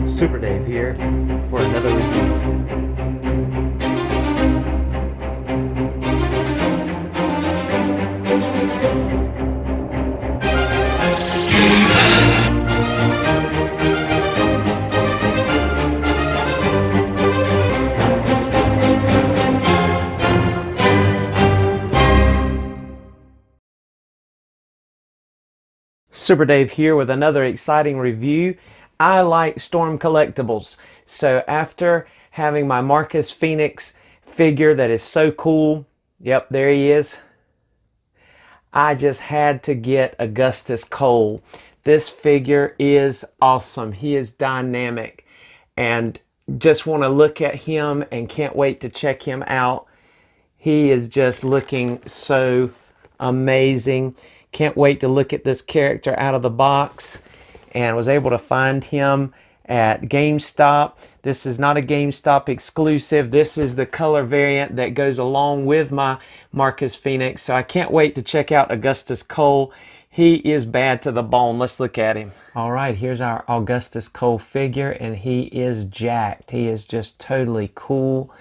Super Dave here for another review. Super Dave here with another exciting review. I like Storm Collectibles. So after having my Marcus Phoenix figure that is so cool, yep, there he is, I just had to get Augustus Cole. This figure is awesome. He is dynamic and just want to look at him and can't wait to check him out. He is just looking so amazing. Can't wait to look at this character out of the box, and was able to find him at GameStop. This is not a GameStop exclusive. This is the color variant that goes along with my Marcus Phoenix. So I can't wait to check out Augustus Cole. He is bad to the bone. Let's look at him. All right, here's our Augustus Cole figure, and he is jacked. He is just totally cool.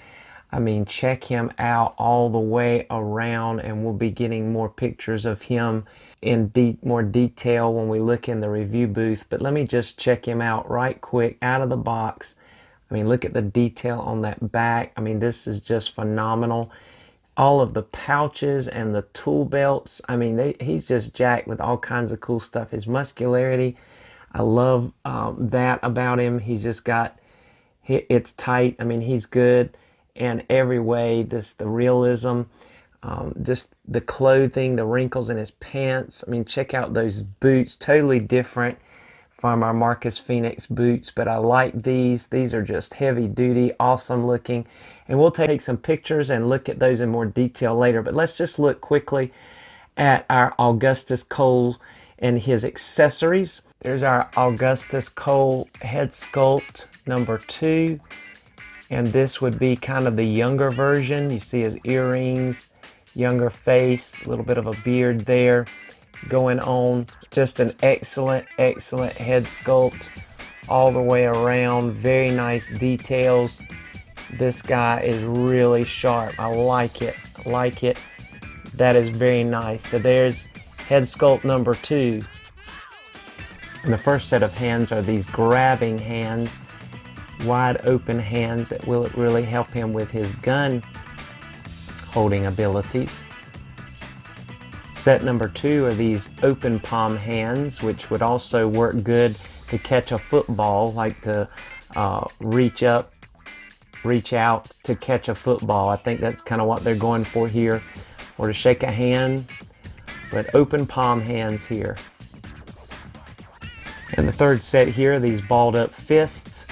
I mean, check him out all the way around, and we'll be getting more pictures of him in more detail when we look in the review booth. But let me just check him out right quick out of the box. I mean, look at the detail on that back. I mean, this is just phenomenal. All of the pouches and the tool belts. I mean, he's just jacked with all kinds of cool stuff. His muscularity, I love that about him. He's just got, it's tight. I mean, he's good in every way. The realism, just the clothing, the wrinkles in his pants. I mean, check out those boots, totally different from our Marcus Phoenix boots, but I like these. These are just heavy duty, awesome looking, and we'll take some pictures and look at those in more detail later. But let's just look quickly at our Augustus Cole and his accessories. There's our Augustus Cole head sculpt number 2. And this would be kind of the younger version. You see his earrings, younger face, a little bit of a beard there going on. Just an excellent, excellent head sculpt all the way around. Very nice details. This guy is really sharp. I like it. I like it. That is very nice. So there's head sculpt number 2. And the first set of hands are these grabbing hands. Wide open hands that will really help him with his gun holding abilities. Set number 2 are these open palm hands, which would also work good to catch a football, like to reach out to catch a football. I think that's kind of what they're going for here, or to shake a hand, but open palm hands here. And the third set here, these balled up fists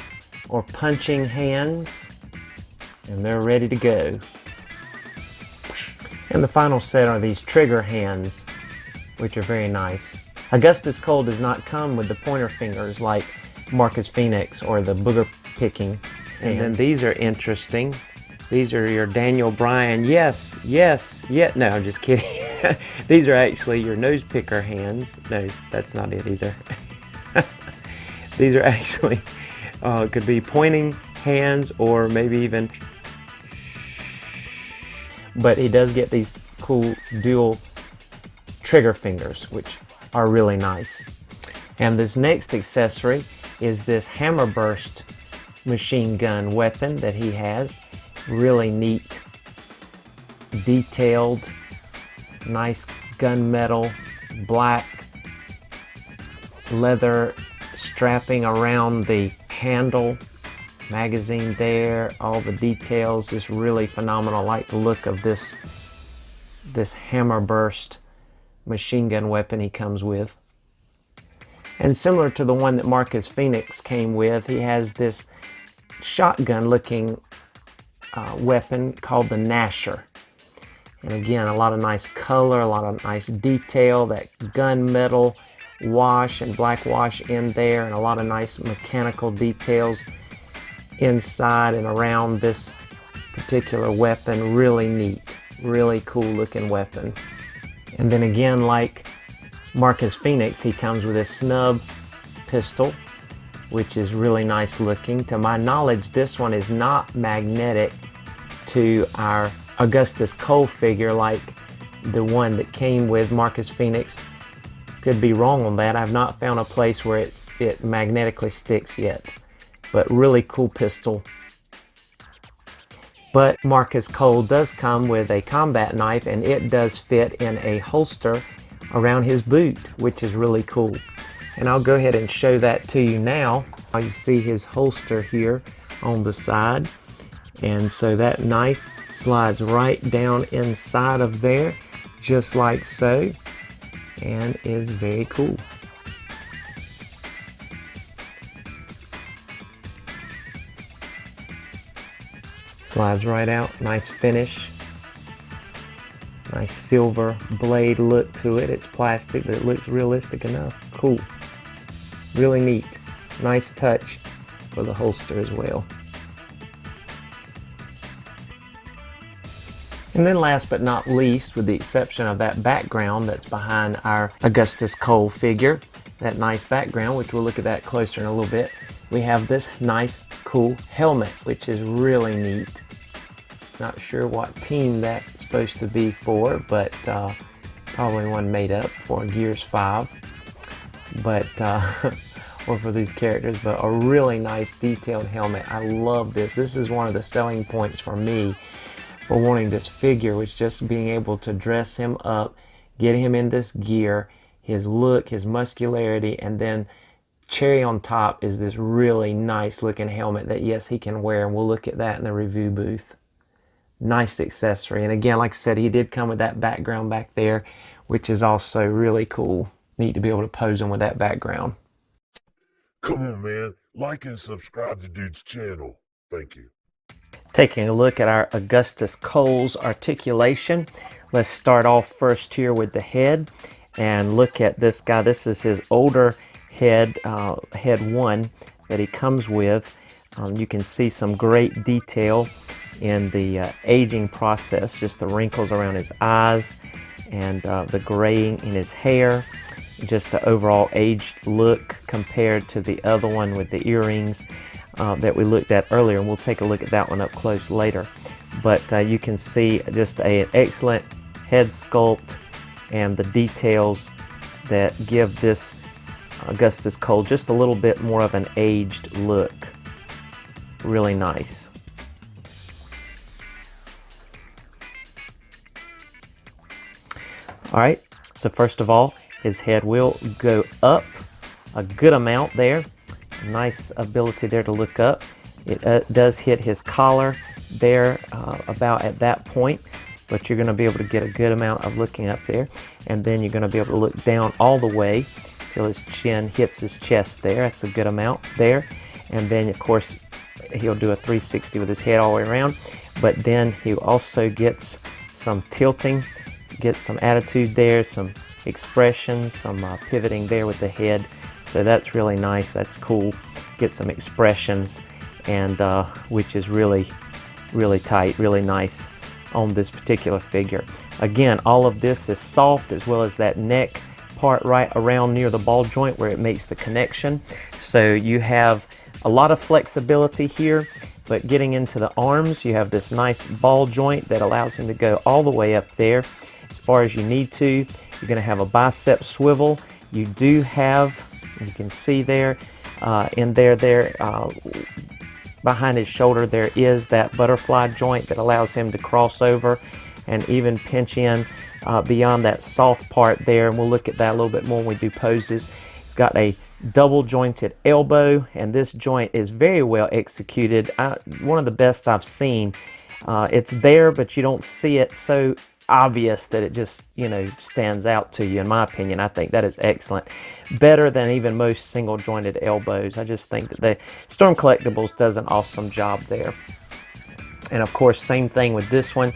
or punching hands, and they're ready to go. And the final set are these trigger hands, which are very nice. Augustus Cole does not come with the pointer fingers like Marcus Phoenix or the booger picking. And then these are interesting. These are your Daniel Bryan, yes, no, I'm just kidding. These are actually your nose picker hands. No, that's not it either. These are actually it could be pointing hands, or maybe even, but he does get these cool dual trigger fingers, which are really nice. And this next accessory is this hammer burst machine gun weapon that he has. Really neat, detailed, nice gunmetal, black leather strapping around the handle, magazine there, all the details, just really phenomenal. I like the look of this hammer burst machine gun weapon he comes with. And similar to the one that Marcus Phoenix came with, he has this shotgun looking weapon called the Gnasher. And again, a lot of nice color, a lot of nice detail, that gunmetal wash and black wash in there, and a lot of nice mechanical details inside and around this particular weapon. Really neat, really cool looking weapon. And then again, like Marcus Phoenix, he comes with a snub pistol which is really nice looking. To my knowledge, this one is not magnetic to our Augustus Cole figure like the one that came with Marcus Phoenix. Could be wrong on that. I've not found a place where it magnetically sticks yet, but really cool pistol. But Marcus Cole does come with a combat knife, and it does fit in a holster around his boot, which is really cool. And I'll go ahead and show that to you now. You see his holster here on the side, and so that knife slides right down inside of there, just like so, and is very cool. Slides right out, nice finish. Nice silver blade look to it. It's plastic, but it looks realistic enough. Cool. Really neat. Nice touch for the holster as well. And then last but not least, with the exception of that background that's behind our Augustus Cole figure, that nice background, which we'll look at that closer in a little bit, we have this nice, cool helmet, which is really neat. Not sure what team that's supposed to be for, but probably one made up for Gears 5, but or for these characters, but a really nice detailed helmet. I love this. This is one of the selling points for me for wanting this figure, was just being able to dress him up, get him in this gear, his look, his muscularity, and then cherry on top is this really nice looking helmet that, yes, he can wear, and we'll look at that in the review booth. Nice accessory. And again, like I said, he did come with that background back there, which is also really cool. Neat to be able to pose him with that background. Come on, man. Like and subscribe to dude's channel. Thank you. Taking a look at our Augustus Cole's articulation. Let's start off first here with the head and look at this guy. This is his older head, head 1 that he comes with. You can see some great detail in the aging process, just the wrinkles around his eyes and the graying in his hair, just an overall aged look compared to the other one with the earrings that we looked at earlier, and we'll take a look at that one up close later. But you can see just an excellent head sculpt and the details that give this Augustus Cole just a little bit more of an aged look. Really nice. Alright, so first of all, his head will go up a good amount there. Nice ability there to look up. It does hit his collar there about at that point, but you're going to be able to get a good amount of looking up there. And then you're going to be able to look down all the way till his chin hits his chest there. That's a good amount there. And then, of course, he'll do a 360 with his head all the way around. But then he also gets some tilting, gets some attitude there, some expressions, some pivoting there with the head. So that's really nice. That's cool. Get some expressions, and which is really, really tight, really nice on this particular figure. Again, all of this is soft, as well as that neck part right around near the ball joint where it makes the connection. So you have a lot of flexibility here, but getting into the arms, you have this nice ball joint that allows him to go all the way up there as far as you need to. You're going to have a bicep swivel. You do have, you can see there, in there behind his shoulder, there is that butterfly joint that allows him to cross over and even pinch in beyond that soft part there. And we'll look at that a little bit more when we do poses. He's got a double jointed elbow, and this joint is very well executed. One of the best I've seen. It's there, but you don't see it so obvious that it just, you know, stands out to you. In my opinion, I think that is excellent. Better than even most single jointed elbows. I just think that the Storm Collectibles does an awesome job there. And of course, same thing with this one.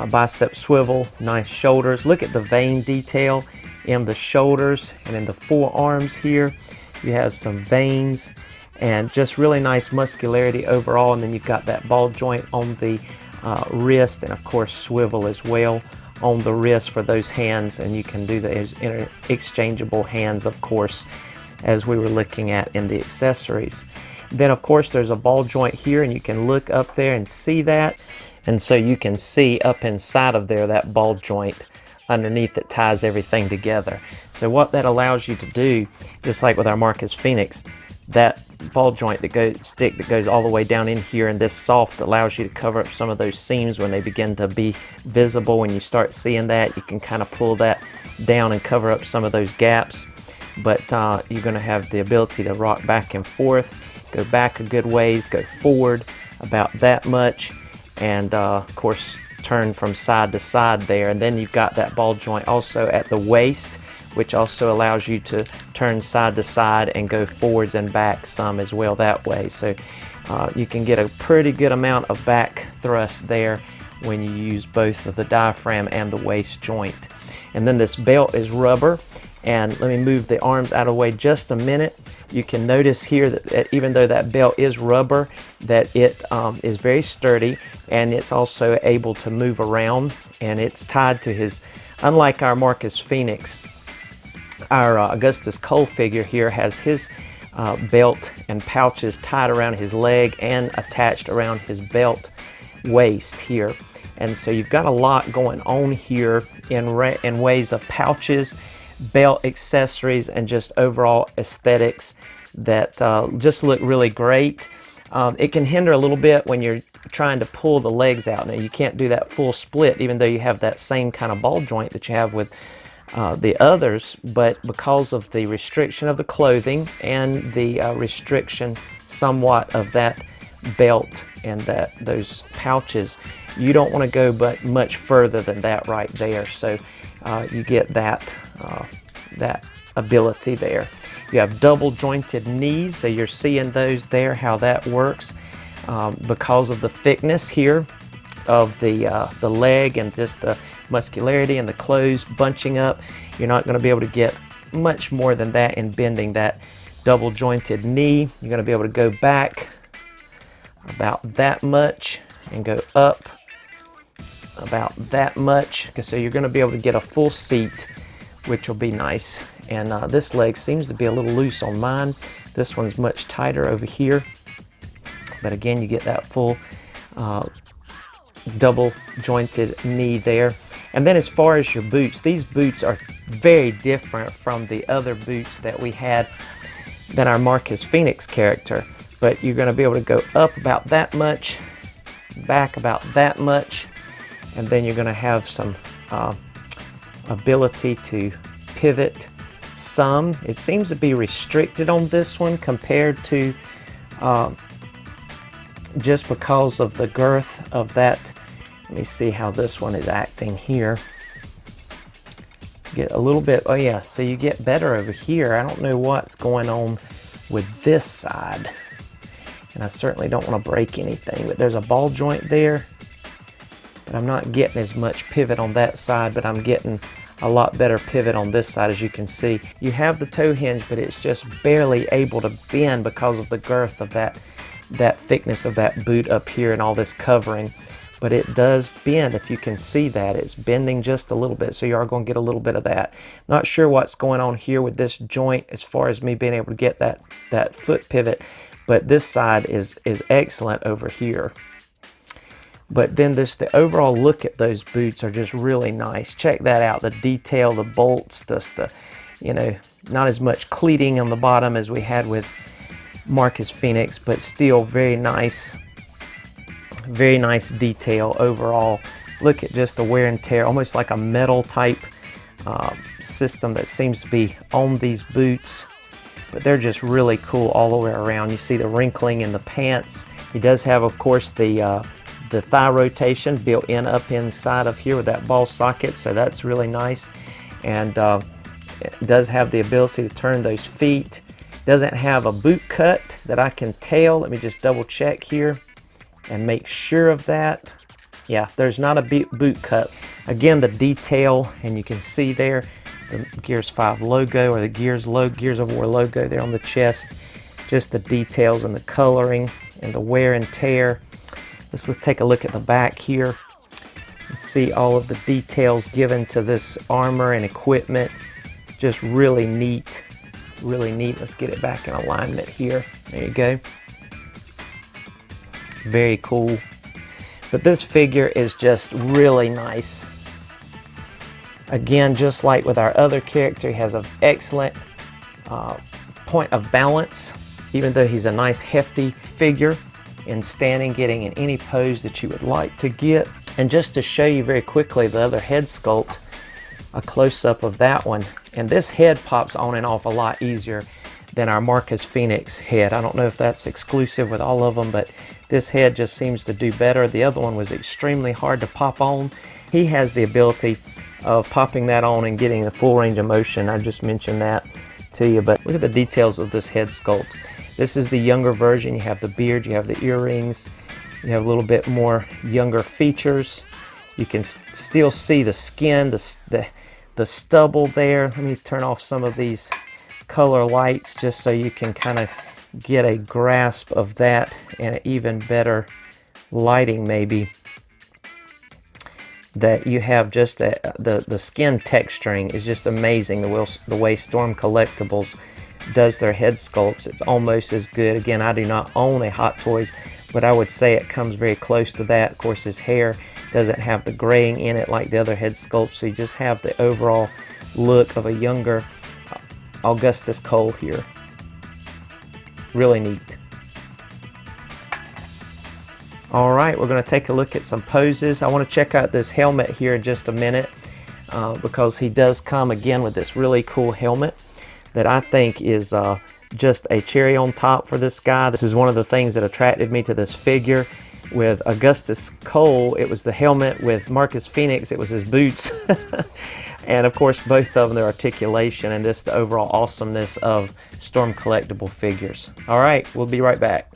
Bicep swivel, nice shoulders. Look at the vein detail in the shoulders and in the forearms here. You have some veins and just really nice muscularity overall. And then you've got that ball joint on the wrist, and of course swivel as well on the wrist for those hands, and you can do the interchangeable hands, of course. as we were looking at in the accessories. Then of course there's a ball joint here, and you can look up there and see that. And so you can see up inside of there that ball joint underneath that ties everything together. So what that allows you to do, just like with our Marcus Phoenix, that ball joint that goes all the way down in here, and this soft allows you to cover up some of those seams when they begin to be visible. When you start seeing that, you can kind of pull that down and cover up some of those gaps. But you're going to have the ability to rock back and forth, go back a good ways, go forward about that much, and of course turn from side to side there. And then you've got that ball joint also at the waist, which also allows you to turn side to side and go forwards and back some as well that way. So you can get a pretty good amount of back thrust there when you use both of the diaphragm and the waist joint. And then this belt is rubber, and let me move the arms out of the way just a minute. You can notice here that even though that belt is rubber, that it is very sturdy, and it's also able to move around, and it's tied to his, unlike our Marcus Phoenix, our Augustus Cole figure here has his belt and pouches tied around his leg and attached around his belt waist here. And so you've got a lot going on here in ways of pouches, belt accessories, and just overall aesthetics that just look really great. It can hinder a little bit when you're trying to pull the legs out. Now you can't do that full split, even though you have that same kind of ball joint that you have with the others, but because of the restriction of the clothing and the restriction somewhat of that belt and those pouches, you don't want to go but much further than that right there. So you get that ability there. You have double jointed knees, so you're seeing those there, how that works because of the thickness here of the leg and just the muscularity and the clothes bunching up. You're not going to be able to get much more than that in bending that double jointed knee. You're going to be able to go back about that much and go up about that much. So you're going to be able to get a full seat, which will be nice. And this leg seems to be a little loose on mine. This one's much tighter over here. But again, you get that full double jointed knee there. And then as far as your boots, these boots are very different from the other boots that we had than our Marcus Phoenix character. But you're going to be able to go up about that much, back about that much, and then you're going to have some ability to pivot some. It seems to be restricted on this one compared to just because of the girth of that. Let me see how this one is acting here. Get a little bit, oh yeah, so you get better over here. I don't know what's going on with this side. And I certainly don't want to break anything, but there's a ball joint there. But I'm not getting as much pivot on that side, but I'm getting a lot better pivot on this side, as you can see. You have the toe hinge, but it's just barely able to bend because of the girth of that thickness of that boot up here and all this covering. But it does bend, if you can see that. It's bending just a little bit, so you are going to get a little bit of that. Not sure what's going on here with this joint as far as me being able to get that foot pivot, but this side is excellent over here. But then the overall look at those boots are just really nice. Check that out, the detail, the bolts, not as much cleating on the bottom as we had with Marcus Phoenix, but still very nice detail overall. Look at just the wear and tear, almost like a metal type system that seems to be on these boots, but they're just really cool all the way around. You see the wrinkling in the pants. He does have, of course, the thigh rotation built in up inside of here with that ball socket, so that's really nice. And it does have the ability to turn those feet. Doesn't have a boot cut that I can tell. Let me just double check here and make sure of that. Yeah, there's not a boot cut. Again, the detail, and you can see there the Gears 5 logo, or the Gears of War logo there on the chest. Just the details and the coloring and the wear and tear. Let's take a look at the back here and see all of the details given to this armor and equipment. Just really neat Really neat. Let's get it back in alignment here. There you go. Very cool. But this figure is just really nice. Again, just like with our other character, he has an excellent point of balance, even though he's a nice hefty figure in standing, getting in any pose that you would like to get. And just to show you very quickly the other head sculpt, a close-up of that one, and this head pops on and off a lot easier than our Marcus Phoenix head. I don't know if that's exclusive with all of them, but this head just seems to do better. The other one was extremely hard to pop on. He has the ability of popping that on and getting the full range of motion. I just mentioned that to you, but look at the details of this head sculpt. This is the younger version. You have the beard, you have the earrings, you have a little bit more younger features. You can still see the skin, the stubble there. Let me turn off some of these color lights just so you can kind of get a grasp of that, and even better lighting maybe, that you have just the skin texturing is just amazing. The way Storm Collectibles does their head sculpts, it's almost as good. Again, I do not own a Hot Toys, but I would say it comes very close to that. Of course, his hair doesn't have the graying in it like the other head sculpts, so you just have the overall look of a younger Augustus Cole here. Really neat. All right, we're going to take a look at some poses. I want to check out this helmet here in just a minute because he does come again with this really cool helmet that I think is just a cherry on top for this guy. This is one of the things that attracted me to this figure. With Augustus Cole, it was the helmet. With Marcus Phoenix, it was his boots. And of course, both of them, their articulation and just the overall awesomeness of Storm Collectible figures. All right, we'll be right back.